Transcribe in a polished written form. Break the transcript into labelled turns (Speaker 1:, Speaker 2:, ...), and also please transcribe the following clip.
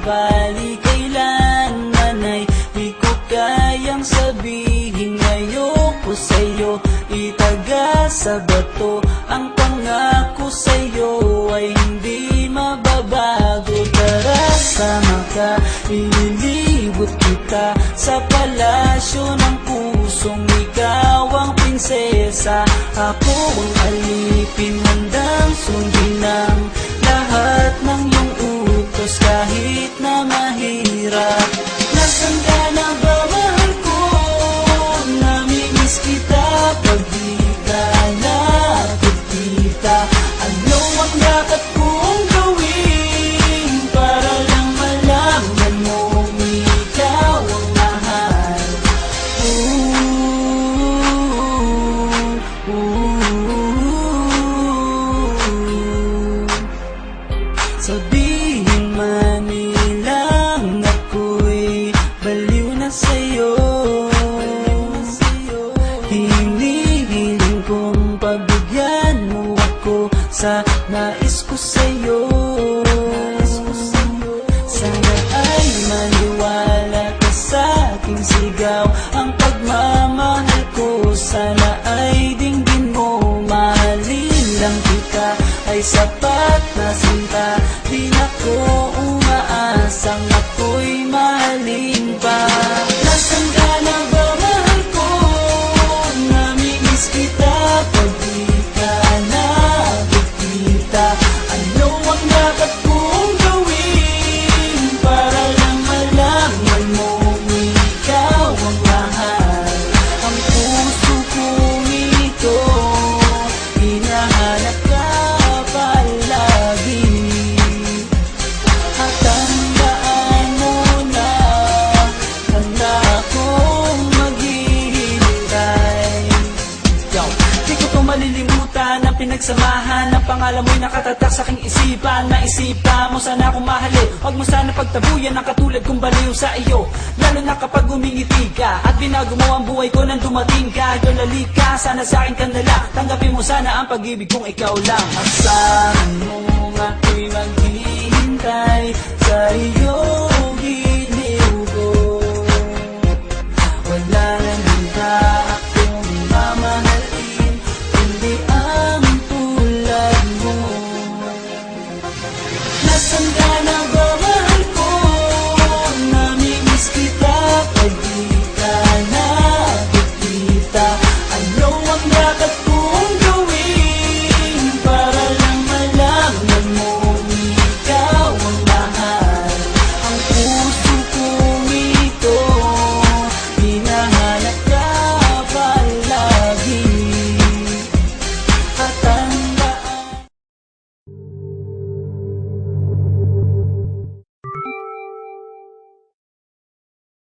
Speaker 1: mababali kailanman ay di ko kayang sabihin ayoko sa'yo. Itaga sa bato ang pangako sa'yo ay hindi mababago. Tara, sama ka, ililibot kita sa palasyo ng pusong ikaw ang prinsesa. Ako ang alipin, handang sundin ang lahat ng iyong utos kahit na mahirap. Nasaan ka na ba, mahal ko? Namimiss kita pag di ka nakikita. Ano ang dapat kong gawin para lang malaman mo ikaw ang mahal? Sabihin man nilang ako'y baliw na sa'yo, hinihiling kong pagbigyan mo ako sa nais ko sa'yo. Sana ay maniwala ka sa aking sigaw, ang pagmamahal ko sana ay dinggin mo. Mahalin lang kita ay sapat na sinta, di na ko umaasang ako'y mahalin pa. Nasaan ka na ba, mahal ko? Namimiss kita pag di ka nakikita. Ano ang dapat kong gawin para lang malaman mo ikaw ang mahal? Ang puso kong ito hinahanap ka palagi. At tandaan mo na handa akong maghihintay. Di ko to malilimutan ang pinagsamahan, ang pangalan mo'y nakatatak sa aking isipan. Naisipan mo sana akong mahalin, huwag mo sana pagtabuyan ang katulad kong baliw sa iyo. Lalo na kapag umingiti ka at binago mo ang buhay ko nang dumating ka. Idolali ka, sana sa akin ka na lang, tanggapin mo sana ang pag-ibig kong ikaw lang. Asahan mo ako'y maghihintay sa iyo.